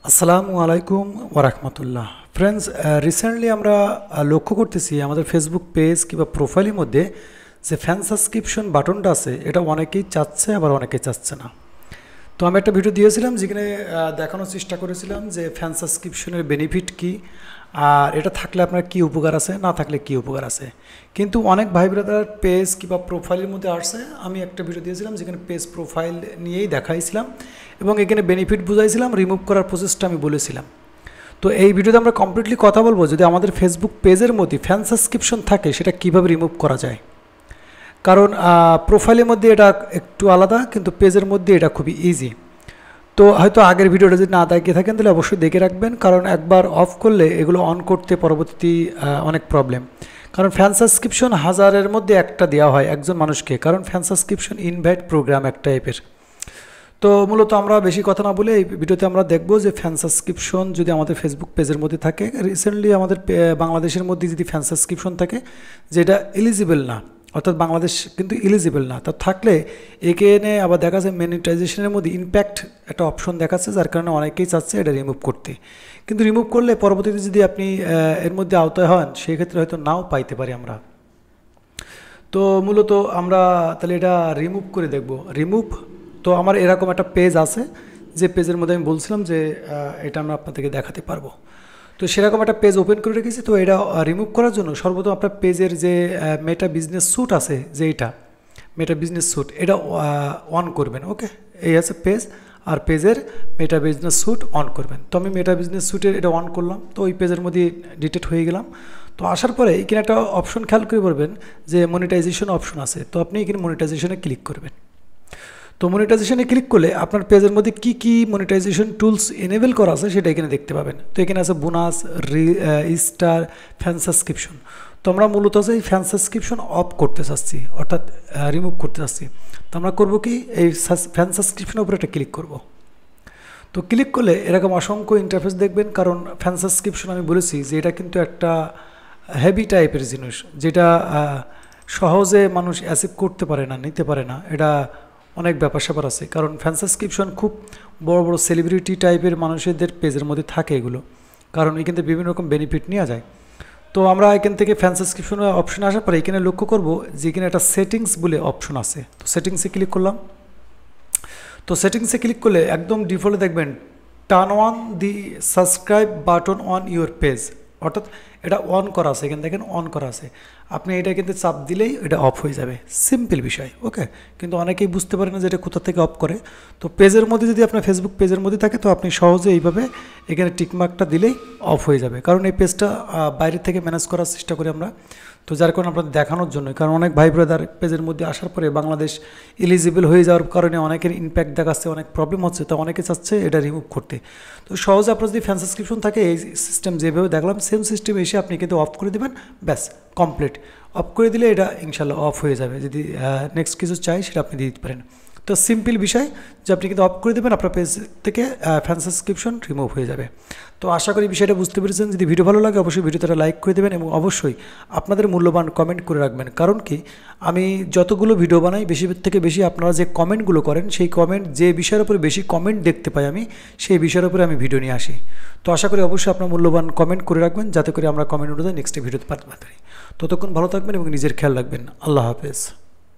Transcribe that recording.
আসসালামু আলাইকুম ওরহমতুল্লাহ ফ্রেন্ডস, রিসেন্টলি আমরা লক্ষ্য করতেছি আমাদের ফেসবুক পেজ কিংবা প্রোফাইলের মধ্যে যে ফ্যান সাবস্ক্রিপশন বাটনটা আছে এটা অনেকেই চাচ্ছে, আবার অনেকেই চাচ্ছে না। তো আমি একটা ভিডিও দিয়েছিলাম যেখানে দেখানোর চেষ্টা করেছিলাম যে ফ্যান সাবস্ক্রিপশনের বেনিফিট কী, আর এটা থাকলে আপনার কী উপকার আছে, না থাকলে কী উপকার আছে। কিন্তু অনেক ভাই ব্রাদার পেজ কিংবা প্রোফাইলের মধ্যে আসছে। আমি একটা ভিডিও দিয়েছিলাম যেখানে পেজ প্রোফাইল নিয়েই দেখাইছিলাম এবং এখানে বেনিফিট বুঝাইছিলাম, রিমুভ করার প্রসেসটা আমি বলেছিলাম। তো এই ভিডিওতে আমরা কমপ্লিটলি কথা বলবো যদি আমাদের ফেসবুক পেজের মধ্যে ফ্যান সাবস্ক্রিপশন থাকে সেটা কীভাবে রিমুভ করা যায়। কারণ প্রোফাইলের মধ্যে এটা একটু আলাদা, কিন্তু পেজের মধ্যে এটা খুবই ইজি। তো হয়তো আগের ভিডিওটা যদি না দেখে থাকেন তাহলে অবশ্যই দেখে রাখবেন, কারণ একবার অফ করলে এগুলো অন করতে পরবর্তী অনেক প্রবলেম। কারণ ফ্যান সাবস্ক্রিপশন হাজারের মধ্যে একটা দেওয়া হয় একজন মানুষকে, কারণ ফ্যান সাবস্ক্রিপশন ইনভাইট প্রোগ্রাম এক টাইপের। তো মূলত আমরা বেশি কথা না বলে এই ভিডিওতে আমরা দেখব যে ফ্যান সাবস্ক্রিপশন যদি আমাদের ফেসবুক পেজের মধ্যে থাকে, রিসেন্টলি আমাদের বাংলাদেশের মধ্যে যদি ফ্যান সাবস্ক্রিপশন থাকে যেটা এলিজিবল না, অর্থাৎ বাংলাদেশ কিন্তু এলিজিবল না, তা থাকলে এখানে আবার দেখা যায় মনিটাইজেশনের মধ্যে ইম্প্যাক্ট একটা অপশন দেখাচ্ছে, যার কারণে অনেকেই চাচ্ছে এটা রিমুভ করতে। কিন্তু রিমুভ করলে পরবর্তীতে যদি আপনি এর মধ্যে আওতায় হন সেক্ষেত্রে হয়তো নাও পাইতে পারি আমরা। তো মূলত আমরা তাহলে এটা রিমুভ করে দেখব। রিমুভ, তো আমার এরকম একটা পেজ আছে যে পেজের মধ্যে আমি বলছিলাম যে এটা আমরা আপনাদেরকে দেখাতে পারবো। তো সেরকম একটা পেজ ওপেন করে রেখেছি। তো এটা রিমুভ করার জন্য সর্বপ্রথম আপনার পেজের যে মেটা বিজনেস স্যুট আছে, যে এটা মেটা বিজনেস স্যুট এটা অন করবেন। ওকে, এই আছে পেজ, আর পেজের মেটা বিজনেস স্যুট অন করবেন। তো আমি মেটা বিজনেস স্যুটের এটা অন করলাম, তো ওই পেজের মধ্যে ডিটেক্ট হয়ে গেলাম। তো আসার পরে এখানে একটা অপশন খেয়াল করে পড়বেন যে মনিটাইজেশন অপশন আছে, তো আপনি এখানে মনিটাইজেশনে ক্লিক করবেন। তো মনিটাইজেশনে ক্লিক করলে আপনার পেজের মধ্যে কি কি মনিটাইজেশন টুলস এনেবল করা আছে সেটা এখানে দেখতে পাবেন। তো এখানে আছে বোনাস, স্টার, ফ্যান সাবস্ক্রিপশন। তো আমরা মূলত এই ফ্যান সাবস্ক্রিপশন অফ করতে চাচ্ছি, অর্থাৎ রিমুভ করতে চাচ্ছি। তো আমরা করবো কি, এই ফ্যান সাবস্ক্রিপশনের উপরে একটা ক্লিক করব। তো ক্লিক করলে এরকম অসংখ্য ইন্টারফেস দেখবেন, কারণ ফ্যান সাবস্ক্রিপশন আমি বলেছি যে এটা কিন্তু একটা হেভি টাইপের জিনিস, যেটা সহজে মানুষ অ্যাসিভ করতে পারে না, নিতে পারে না। এটা অনেক ব্যাপার স্যাপার আছে, কারণ ফ্যান সাবস্ক্রিপশন খুব বড় বড় সেলিব্রিটি টাইপের মানুষদের পেজের মধ্যে থাকে এগুলো, কারণ এখান থেকে বিভিন্ন রকম বেনিফিট নেওয়া যায়। তো আমরা এখান থেকে ফ্যান সাবস্ক্রিপশনের অপশন আসার পরে এখানে লক্ষ্য করব যে এখানে একটা সেটিংস বলে অপশন আছে। তো সেটিংসে ক্লিক করলাম। তো সেটিংসে ক্লিক করলে একদম ডিফল্টে দেখবেন turn on the subscribe button on your page, অর্থাৎ এটা অন করা আছে। এখানে দেখেন অন করা আছে, আপনি এটা কিন্তু চাপ দিলেই এটা অফ হয়ে যাবে। সিম্পল বিষয়, ওকে। কিন্তু অনেকেই বুঝতে পারে না যে এটা কোথা থেকে অফ করে। তো পেজের মধ্যে যদি আপনার ফেসবুক পেজের মধ্যে থাকে তো আপনি সহজে এইভাবে এখানে টিকমার্কটা দিলেই অফ হয়ে যাবে, কারণ এই পেজটা বাইরে থেকে ম্যানেজ করার চেষ্টা করি আমরা। তো যার কারণে আপনাদের দেখানোর জন্য, কারণ অনেক ভাই ব্রাদার পেজের মধ্যে আসার পরে বাংলাদেশ এলিজিবল হয়ে যাওয়ার কারণে অনেকের ইম্প্যাক্ট দেখাচ্ছে, অনেক প্রবলেম হচ্ছে, তো অনেকে চাচ্ছে এটা রিমুভ করতে। তো সহজে আপনার যদি ফ্যান সাবস্ক্রিপশন থাকে এই সিস্টেম যেভাবে দেখলাম সেম সিস্টেম এসে আপনি কিন্তু অফ করে দেবেন, ব্যাস কমপ্লিট। অফ করে দিলে এটা ইনশাল্লাহ অফ হয়ে যাবে। যদি নেক্সট কিছু চাই সেটা আপনি দিয়ে দিতে পারেন। তো সিম্পল বিষয় যে আপনি কিন্তু অফ করে দেবেন, আপনার পেজ থেকে ফ্যান সাবস্ক্রিপশন রিমুভ হয়ে যাবে। তো আশা করি বিষয়টা বুঝতে পেরেছেন। যদি ভিডিও ভালো লাগে অবশ্যই ভিডিওটা লাইক করে দেবেন এবং অবশ্যই আপনাদের মূল্যবান কমেন্ট করে রাখবেন, কারণ কি আমি যতগুলো ভিডিও বানাই বেশি থেকে বেশি আপনারা যে কমেন্টগুলো করেন সেই কমেন্ট, যে বিষয়ের উপরে বেশি কমেন্ট দেখতে পাই আমি সেই বিষয়ের উপরে আমি ভিডিও নিয়ে আসি। তো আশা করি অবশ্যই আপনার মূল্যবান কমেন্ট করে রাখবেন, যাতে করে আমরা কমেন্ট অনুযায়ী নেক্সট ভিডিওতে পাঠাতে পারি। ততক্ষণ ভালো থাকবেন এবং নিজের খেয়াল রাখবেন। আল্লাহ হাফেজ।